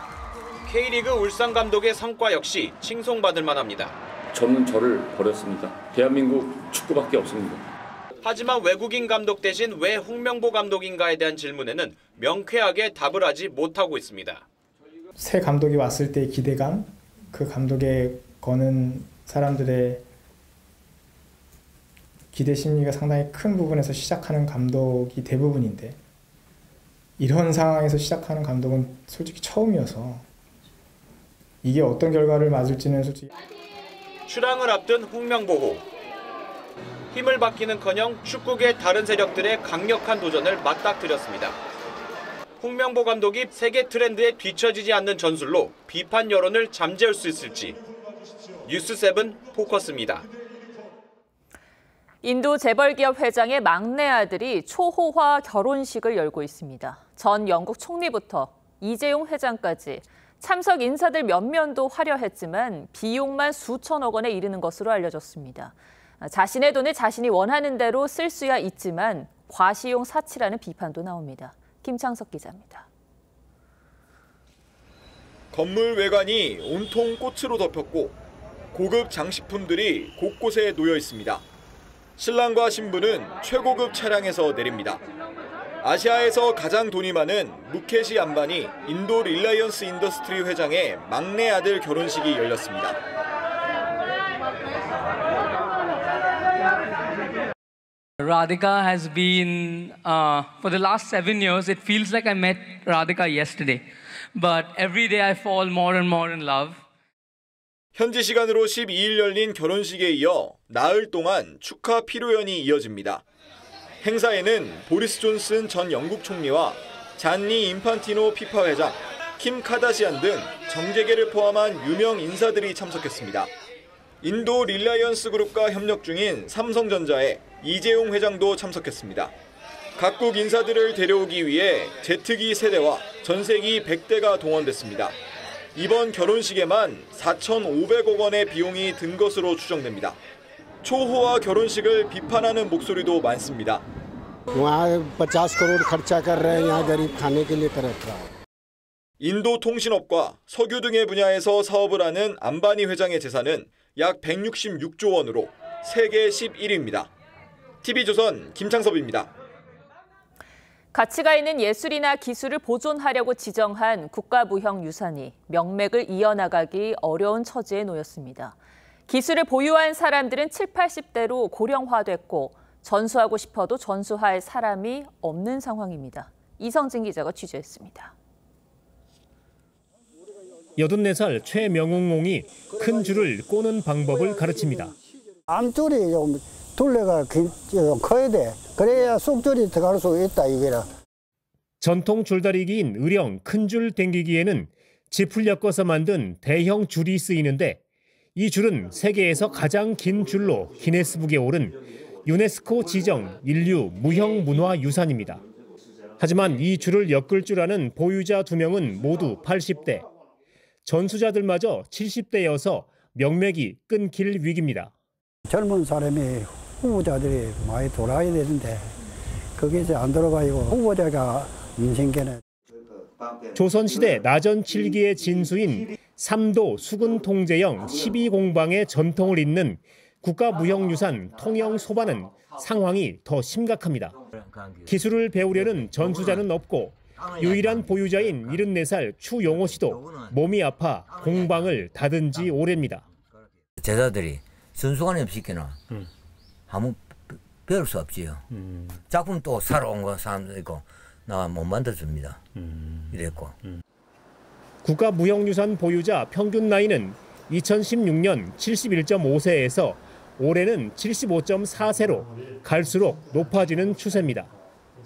K리그 울산 감독의 성과 역시 칭송받을 만합니다. 저는 저를 버렸습니다. 대한민국 축구밖에 없습니다. 하지만 외국인 감독 대신 왜 홍명보 감독인가에 대한 질문에는 명쾌하게 답을 하지 못하고 있습니다. 새 감독이 왔을 때의 기대감, 그 감독에 거는 사람들의 기대 심리가 상당히 큰 부분에서 시작하는 감독이 대부분인데 이런 상황에서 시작하는 감독은 솔직히 처음이어서 이게 어떤 결과를 맞을지는 솔직히. 출항을 앞둔 홍명보호. 힘을 받기는커녕 축구계 다른 세력들의 강력한 도전을 맞닥뜨렸습니다. 홍명보 감독이 세계 트렌드에 뒤처지지 않는 전술로 비판 여론을 잠재울 수 있을지. 뉴스7 포커스입니다. 인도 재벌기업 회장의 막내 아들이 초호화 결혼식을 열고 있습니다. 전 영국 총리부터 이재용 회장까지 참석 인사들 몇몇도 화려했지만 비용만 수천억 원에 이르는 것으로 알려졌습니다. 자신의 돈을 자신이 원하는 대로 쓸 수야 있지만 과시용 사치라는 비판도 나옵니다. 김창석 기자입니다. 건물 외관이 온통 꽃으로 덮였고 고급 장식품들이 곳곳에 놓여 있습니다. 신랑과 신부는 최고급 차량에서 내립니다. 아시아에서 가장 돈이 많은 무케시 안바니 인도 릴라이언스 인더스트리 회장의 막내 아들 결혼식이 열렸습니다. Radhika has been, for the last 7 years, it feels like I met Radhika yesterday. But every day I fall more and more in love. 현지 시간으로 12일 열린 결혼식에 이어 나흘 동안 축하 피로연이 이어집니다. 행사에는 보리스 존슨 전 영국 총리와 잔니 인판티노 피파 회장, 킴 카다시안 등 정재계를 포함한 유명 인사들이 참석했습니다. 인도 릴라이언스 그룹과 협력 중인 삼성전자의 이재용 회장도 참석했습니다. 각국 인사들을 데려오기 위해 제트기 3대와 전세기 100대가 동원됐습니다. 이번 결혼식에만 4,500억 원의 비용이 든 것으로 추정됩니다. 초호화 결혼식을 비판하는 목소리도 많습니다. 인도 통신업과 석유 등의 분야에서 사업을 하는 안바니 회장의 재산은 약 166조 원으로 세계 11위입니다. TV조선 김창섭입니다. 가치가 있는 예술이나 기술을 보존하려고 지정한 국가무형유산이 명맥을 이어나가기 어려운 처지에 놓였습니다. 기술을 보유한 사람들은 70, 80대로 고령화됐고 전수하고 싶어도 전수할 사람이 없는 상황입니다. 이성진 기자가 취재했습니다. 84살 최명웅몽이 큰 줄을 꼬는 방법을 가르칩니다. 암줄이 좀 둘레가 커야 돼. 그래야 쏙줄이 들어갈 수 있다 이게라. 전통 줄다리기인 의령 큰 줄 당기기에는 짚을 엮어서 만든 대형 줄이 쓰이는데 이 줄은 세계에서 가장 긴 줄로 기네스북에 오른 유네스코 지정 인류 무형문화유산입니다. 하지만 이 줄을 엮을 줄 아는 보유자 2명은 모두 80대. 전수자들마저 70대여서 명맥이 끊길 위기입니다. 젊은 사람이 후보자들이 많이 돌아야 되는데 그게 이제 안 돌아가고 후보자가 인생계는. 조선시대 나전 7기의 진수인 3도 수군통제형 12공방의 전통을 잇는 국가무형유산 통영소반은 상황이 더 심각합니다. 기술을 배우려는 전수자는 없고 유일한 보유자인 74살 추용호 씨도 몸이 아파 공방을 닫은 지 오래입니다. 제자들이 순수관이 없이 있기나 아무 배울 수 없지요. 작품 또 사러 온 거 사람도 있고 나 못 만들어줍니다. 이랬고. 국가무형유산 보유자 평균 나이는 2016년 71.5세에서 올해는 75.4세로 갈수록 높아지는 추세입니다.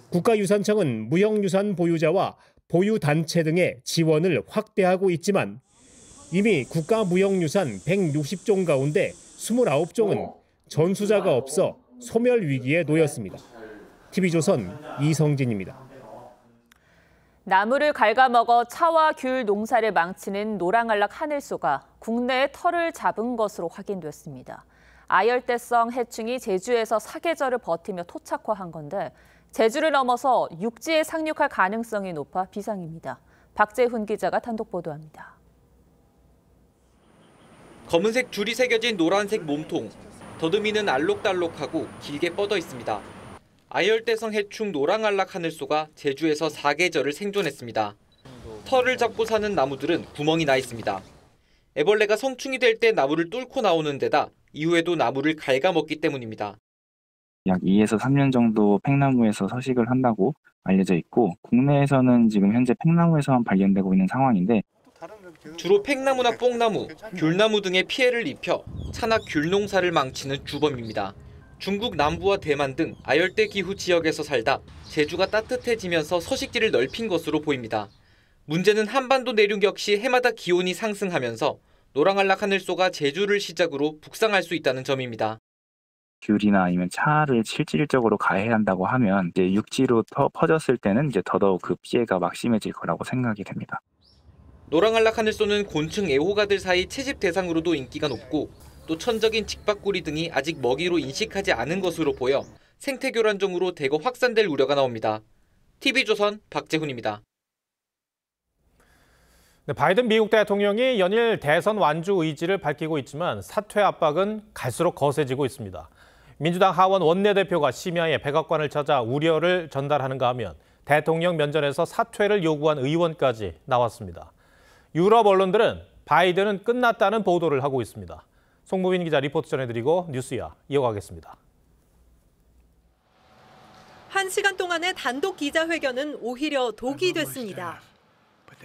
국가유산청은 무형유산 보유자와 보유단체 등의 지원을 확대하고 있지만 이미 국가무형유산 160종 가운데 29종은 전수자가 없어 소멸 위기에 놓였습니다. TV조선 이성진입니다. 나무를 갉아먹어 차와 귤 농사를 망치는 노랑알락 하늘소가 국내에 털을 잡은 것으로 확인됐습니다. 아열대성 해충이 제주에서 사계절을 버티며 토착화한 건데 제주를 넘어서 육지에 상륙할 가능성이 높아 비상입니다. 박재훈 기자가 단독 보도합니다. 검은색 줄이 새겨진 노란색 몸통, 더듬이는 알록달록하고 길게 뻗어 있습니다. 아열대성 해충 노랑알락 하늘소가 제주에서 사계절을 생존했습니다. 털을 잡고 사는 나무들은 구멍이 나 있습니다. 애벌레가 성충이 될 때 나무를 뚫고 나오는 데다 이후에도 나무를 갉아먹기 때문입니다. 약 2에서 3년 정도 팽나무에서 서식을 한다고 알려져 있고 국내에서는 지금 현재 팽나무에서만 발견되고 있는 상황인데 주로 팽나무나 뽕나무, 귤나무 등의 피해를 입혀 산악 귤농사를 망치는 주범입니다. 중국 남부와 대만 등 아열대 기후 지역에서 살다 제주가 따뜻해지면서 서식지를 넓힌 것으로 보입니다. 문제는 한반도 내륙 역시 해마다 기온이 상승하면서 노랑알락 하늘소가 제주를 시작으로 북상할 수 있다는 점입니다. 귤이나 아니면 차를 실질적으로 가해한다고 하면 이제 육지로 퍼졌을 때는 이제 더더욱 그 피해가 막심해질 거라고 생각이 됩니다. 노랑알락 하늘소는 곤충 애호가들 사이 채집 대상으로도 인기가 높고 또 천적인 직박구리 등이 아직 먹이로 인식하지 않은 것으로 보여 생태교란종으로 대거 확산될 우려가 나옵니다. TV조선 박재훈입니다. 네, 바이든 미국 대통령이 연일 대선 완주 의지를 밝히고 있지만 사퇴 압박은 갈수록 거세지고 있습니다. 민주당 하원 원내대표가 심야에 백악관을 찾아 우려를 전달하는가 하면 대통령 면전에서 사퇴를 요구한 의원까지 나왔습니다. 유럽 언론들은 바이든은 끝났다는 보도를 하고 있습니다. 송무빈 기자 리포트 전해드리고 뉴스야 이어가겠습니다. 1시간 동안의 단독 기자회견은 오히려 독이 됐습니다.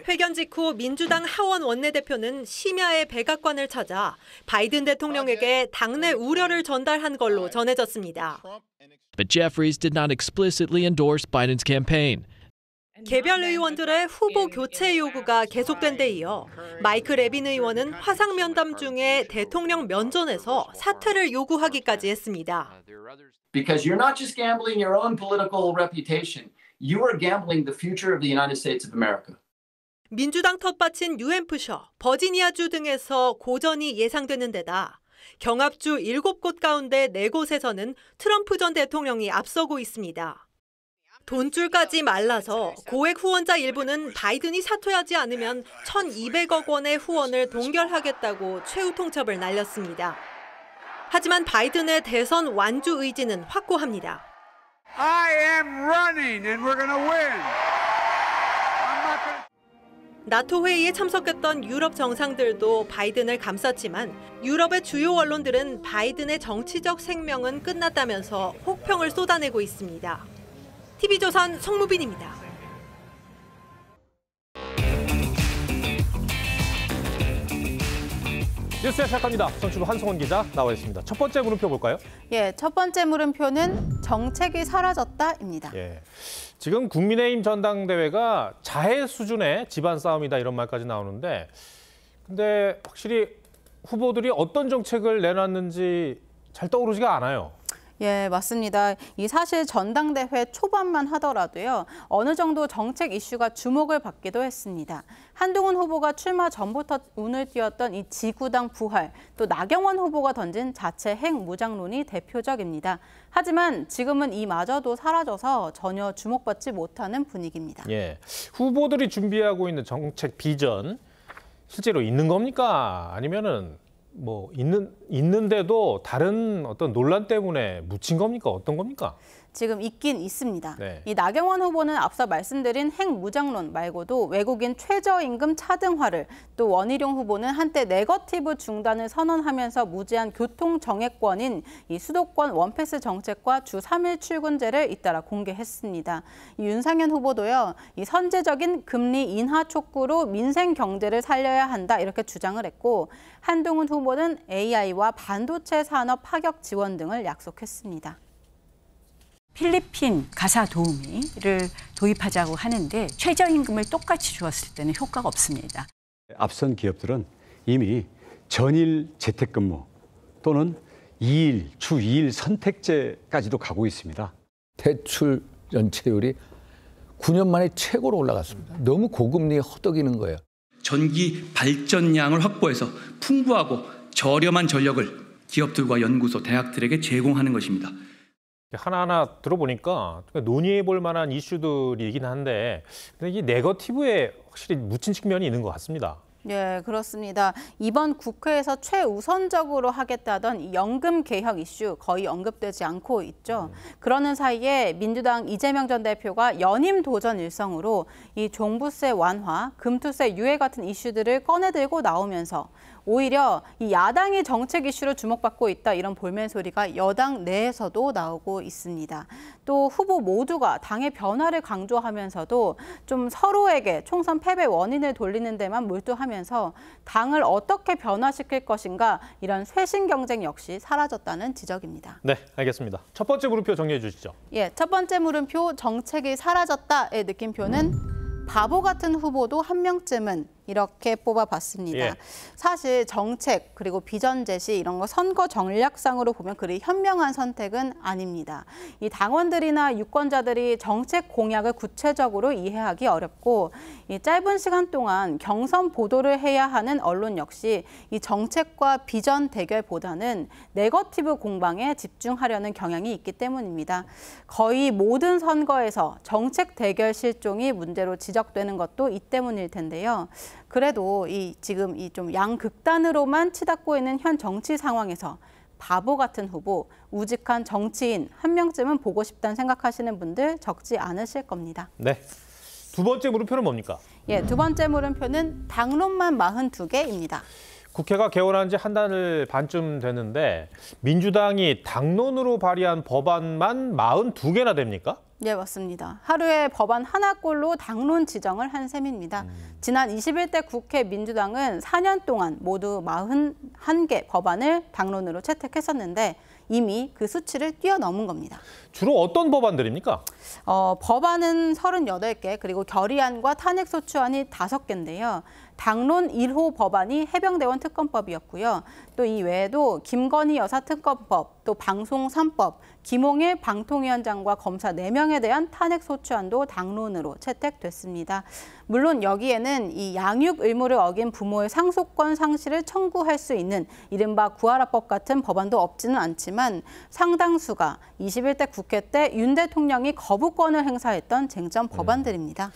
회견 직후 민주당 하원 원내대표는 심야에 백악관을 찾아 바이든 대통령에게 당내 우려를 전달한 걸로 전해졌습니다. But Jeffries did not explicitly endorse Biden's campaign. 개별 의원들의 후보 교체 요구가 계속된 데 이어 마이크 레빈 의원은 화상 면담 중에 대통령 면전에서 사퇴를 요구하기까지 했습니다. Because you're not just gambling your own political reputation, you are gambling the future of the United States of America. 민주당 텃밭인 뉴햄프셔, 버지니아주 등에서 고전이 예상되는 데다 경합주 7곳 가운데 4곳에서는 트럼프 전 대통령이 앞서고 있습니다. 돈줄까지 말라서 고액 후원자 일부는 바이든이 사퇴하지 않으면 1,200억 원의 후원을 동결하겠다고 최후 통첩을 날렸습니다. 하지만 바이든의 대선 완주 의지는 확고합니다. I am running and we're gonna win. 나토 회의에 참석했던 유럽 정상들도 바이든을 감쌌지만 유럽의 주요 언론들은 바이든의 정치적 생명은 끝났다면서 혹평을 쏟아내고 있습니다. TV조선 송무빈입니다. 뉴스에 시작합니다. 정치부 한성원 기자 나와 있습니다. 첫 번째 물음표 볼까요? 예, 첫 번째 물음표는 정책이 사라졌다입니다. 예, 지금 국민의힘 전당대회가 자해 수준의 집안 싸움이다 이런 말까지 나오는데 근데 확실히 후보들이 어떤 정책을 내놨는지 잘 떠오르지가 않아요. 예, 맞습니다. 이 사실 전당대회 초반만 하더라도요. 어느 정도 정책 이슈가 주목을 받기도 했습니다. 한동훈 후보가 출마 전부터 운을 띄웠던 이 지구당 부활, 또 나경원 후보가 던진 자체 핵무장론이 대표적입니다. 하지만 지금은 이마저도 사라져서 전혀 주목받지 못하는 분위기입니다. 예, 후보들이 준비하고 있는 정책 비전 실제로 있는 겁니까? 아니면은 뭐 있는데도 다른 어떤 논란 때문에 묻힌 겁니까? 어떤 겁니까? 지금 있긴 있습니다. 네. 이 나경원 후보는 앞서 말씀드린 핵무장론 말고도 외국인 최저임금 차등화를, 또 원희룡 후보는 한때 네거티브 중단을 선언하면서 무제한 교통 정액권인 이 수도권 원패스 정책과 주 3일 출근제를 잇따라 공개했습니다. 이 윤상현 후보도요, 이 선제적인 금리 인하 촉구로 민생 경제를 살려야 한다 이렇게 주장을 했고, 한동훈 후보는 AI와 반도체 산업 파격 지원 등을 약속했습니다. 필리핀 가사 도우미를 도입하자고 하는데 최저임금을 똑같이 주었을 때는 효과가 없습니다. 앞선 기업들은 이미 전일 재택근무 또는 2일, 주 2일 선택제까지도 가고 있습니다. 대출 연체율이 9년 만에 최고로 올라갔습니다. 너무 고금리에 허덕이는 거예요. 전기 발전량을 확보해서 풍부하고 저렴한 전력을 기업들과 연구소, 대학들에게 제공하는 것입니다. 하나하나 들어보니까 논의해 볼 만한 이슈들이긴 한데 근데 이 네거티브에 확실히 묻힌 측면이 있는 것 같습니다. 네, 그렇습니다. 이번 국회에서 최우선적으로 하겠다던 이 연금 개혁 이슈 거의 언급되지 않고 있죠. 그러는 사이에 민주당 이재명 전 대표가 연임 도전 일성으로 이 종부세 완화, 금투세 유예 같은 이슈들을 꺼내들고 나오면서 오히려 이 야당이 정책 이슈로 주목받고 있다 이런 볼멘 소리가 여당 내에서도 나오고 있습니다. 또 후보 모두가 당의 변화를 강조하면서도 좀 서로에게 총선 패배 원인을 돌리는 데만 몰두하면서 당을 어떻게 변화시킬 것인가 이런 쇄신 경쟁 역시 사라졌다는 지적입니다. 네, 알겠습니다. 첫 번째 물음표 정리해 주시죠. 예, 첫 번째 물음표 정책이 사라졌다의 느낌표는 바보 같은 후보도 한 명쯤은 이렇게 뽑아봤습니다. 예. 사실 정책 그리고 비전 제시 이런 거 선거 전략상으로 보면 그리 현명한 선택은 아닙니다. 이 당원들이나 유권자들이 정책 공약을 구체적으로 이해하기 어렵고 이 짧은 시간 동안 경선 보도를 해야 하는 언론 역시 이 정책과 비전 대결보다는 네거티브 공방에 집중하려는 경향이 있기 때문입니다. 거의 모든 선거에서 정책 대결 실종이 문제로 지적되는 것도 이 때문일 텐데요. 그래도 지금 좀 양극단으로만 치닫고 있는 현 정치 상황에서 바보 같은 후보, 우직한 정치인 한 명쯤은 보고 싶다는 생각하시는 분들 적지 않으실 겁니다. 네. 두 번째 물음표는 뭡니까? 예, 두 번째 물음표는 당론만 42개입니다. 국회가 개원한 지 한 달 반쯤 됐는데 민주당이 당론으로 발의한 법안만 42개나 됩니까? 네, 맞습니다. 하루에 법안 하나꼴로 당론 지정을 한 셈입니다. 지난 21대 국회 민주당은 4년 동안 모두 41개 법안을 당론으로 채택했었는데 이미 그 수치를 뛰어넘은 겁니다. 주로 어떤 법안들입니까? 법안은 38개, 그리고 결의안과 탄핵소추안이 5개인데요. 당론 1호 법안이 해병대원 특검법이었고요. 또 이 외에도 김건희 여사 특검법, 또 방송 3법, 김홍일 방통위원장과 검사 4명에 대한 탄핵소추안도 당론으로 채택됐습니다. 물론 여기에는 이 양육 의무를 어긴 부모의 상속권 상실을 청구할 수 있는 이른바 구하라법 같은 법안도 없지는 않지만 상당수가 21대 국회 때 윤 대통령이 거부권을 행사했던 쟁점 법안들입니다.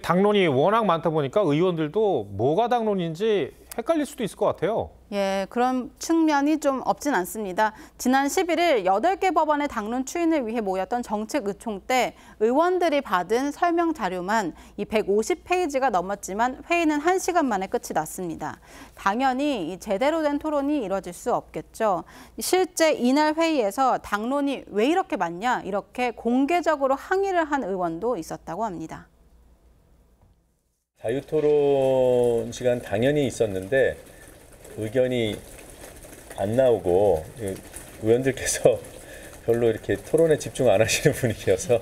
당론이 워낙 많다 보니까 의원들도 뭐가 당론인지 헷갈릴 수도 있을 것 같아요. 예, 그런 측면이 좀 없진 않습니다. 지난 11일 8개 법안의 당론 추인을 위해 모였던 정책의총 때 의원들이 받은 설명 자료만 이 150페이지가 넘었지만 회의는 1시간 만에 끝이 났습니다. 당연히 이 제대로 된 토론이 이뤄질 수 없겠죠. 실제 이날 회의에서 당론이 왜 이렇게 많냐 이렇게 공개적으로 항의를 한 의원도 있었다고 합니다. 자유토론 시간 당연히 있었는데 의견이 안 나오고 의원들께서 별로 이렇게 토론에 집중 안 하시는 분위기여서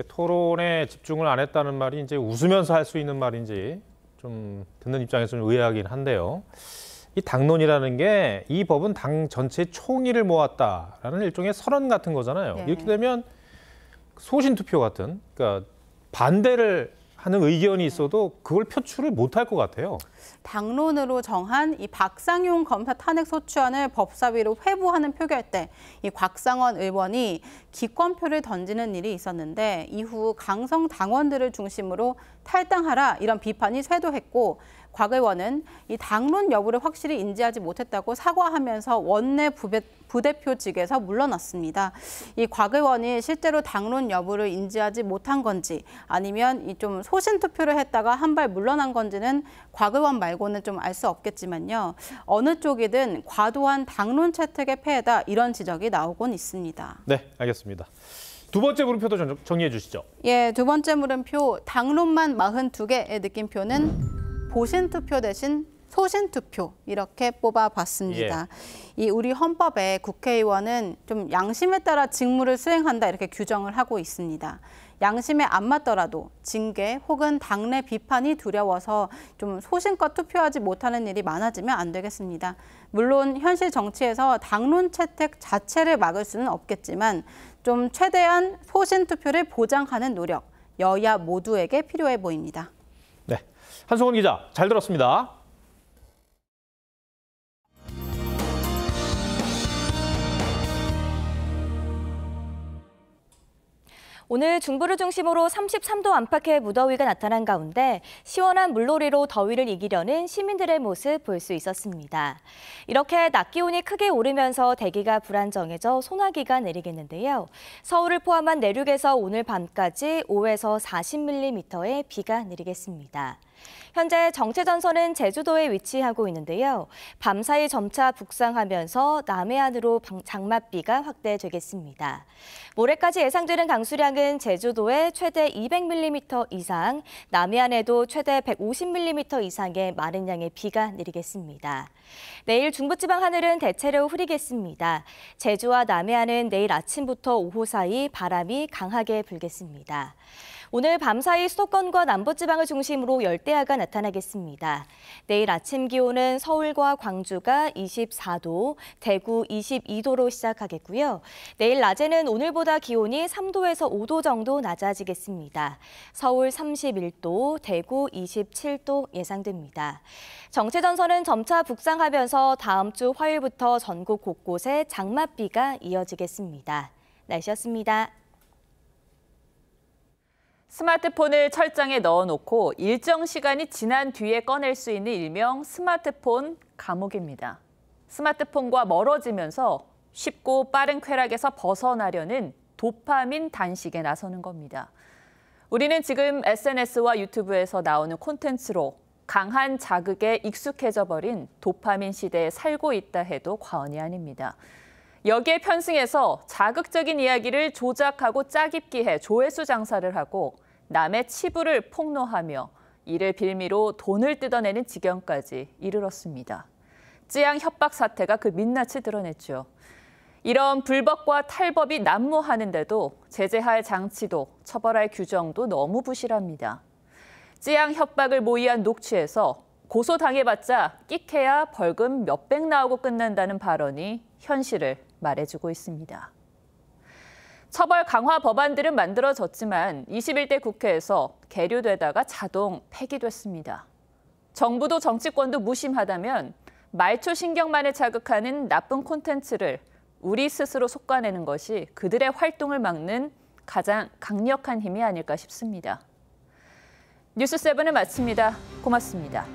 토론에 집중을 안 했다는 말이 이제 웃으면서 할 수 있는 말인지 좀 듣는 입장에서 좀 의아하긴 한데요. 이 당론이라는 게 이 법은 당 전체 총의를 모았다라는 일종의 선언 같은 거잖아요. 네. 이렇게 되면 소신 투표 같은, 그러니까 반대를 하는 의견이 있어도 그걸 표출을 못할 것 같아요. 당론으로 정한 이 박상용 검사 탄핵소추안을 법사위로 회부하는 표결 때 이 곽상원 의원이 기권표를 던지는 일이 있었는데 이후 강성 당원들을 중심으로 탈당하라 이런 비판이 쇄도했고 곽 의원은 이 당론 여부를 확실히 인지하지 못했다고 사과하면서 원내 부대표직에서 물러났습니다. 이 곽 의원이 실제로 당론 여부를 인지하지 못한 건지 아니면 이 좀 소신 투표를 했다가 한 발 물러난 건지는 곽 의원 말고는 좀 알 수 없겠지만요. 어느 쪽이든 과도한 당론 채택의 폐해다 이런 지적이 나오곤 있습니다. 네, 알겠습니다. 두 번째 물음표도 정리해 주시죠. 예, 두 번째 물음표 당론만 42개의 느낌표는 보신투표 대신 소신투표 이렇게 뽑아봤습니다. 이 우리 헌법에 국회의원은 좀 양심에 따라 직무를 수행한다 이렇게 규정을 하고 있습니다. 양심에 안 맞더라도 징계 혹은 당내 비판이 두려워서 좀 소신껏 투표하지 못하는 일이 많아지면 안 되겠습니다. 물론 현실 정치에서 당론 채택 자체를 막을 수는 없겠지만 좀 최대한 소신 투표를 보장하는 노력, 여야 모두에게 필요해 보입니다. 네, 한승원 기자 잘 들었습니다. 오늘 중부를 중심으로 33도 안팎의 무더위가 나타난 가운데 시원한 물놀이로 더위를 이기려는 시민들의 모습 볼 수 있었습니다. 이렇게 낮 기온이 크게 오르면서 대기가 불안정해져 소나기가 내리겠는데요. 서울을 포함한 내륙에서 오늘 밤까지 5에서 40mm의 비가 내리겠습니다. 현재 정체전선은 제주도에 위치하고 있는데요. 밤사이 점차 북상하면서 남해안으로 장맛비가 확대되겠습니다. 모레까지 예상되는 강수량은 제주도에 최대 200mm 이상, 남해안에도 최대 150mm 이상의 많은 양의 비가 내리겠습니다. 내일 중부지방 하늘은 대체로 흐리겠습니다. 제주와 남해안은 내일 아침부터 오후 사이 바람이 강하게 불겠습니다. 오늘 밤사이 수도권과 남부지방을 중심으로 열대야가 나타나겠습니다. 내일 아침 기온은 서울과 광주가 24도, 대구 22도로 시작하겠고요. 내일 낮에는 오늘보다 기온이 3도에서 5도 정도 낮아지겠습니다. 서울 31도, 대구 27도 예상됩니다. 정체전선은 점차 북상하면서 다음 주 화요일부터 전국 곳곳에 장맛비가 이어지겠습니다. 날씨였습니다. 스마트폰을 철장에 넣어놓고 일정 시간이 지난 뒤에 꺼낼 수 있는 일명 스마트폰 감옥입니다. 스마트폰과 멀어지면서 쉽고 빠른 쾌락에서 벗어나려는 도파민 단식에 나서는 겁니다. 우리는 지금 SNS와 유튜브에서 나오는 콘텐츠로 강한 자극에 익숙해져 버린 도파민 시대에 살고 있다 해도 과언이 아닙니다. 여기에 편승해서 자극적인 이야기를 조작하고 짜깁기 해 조회수 장사를 하고 남의 치부를 폭로하며 이를 빌미로 돈을 뜯어내는 지경까지 이르렀습니다. 찌양 협박 사태가 그 민낯을 드러냈죠. 이런 불법과 탈법이 난무하는데도 제재할 장치도 처벌할 규정도 너무 부실합니다. 찌양 협박을 모의한 녹취에서 고소당해봤자 끽해야 벌금 몇백 나오고 끝난다는 발언이 현실을 말해주고 있습니다. 처벌 강화 법안들은 만들어졌지만 21대 국회에서 계류되다가 자동 폐기됐습니다. 정부도 정치권도 무심하다면 말초 신경만을 자극하는 나쁜 콘텐츠를 우리 스스로 솎아내는 것이 그들의 활동을 막는 가장 강력한 힘이 아닐까 싶습니다. 뉴스7을 마칩니다. 고맙습니다.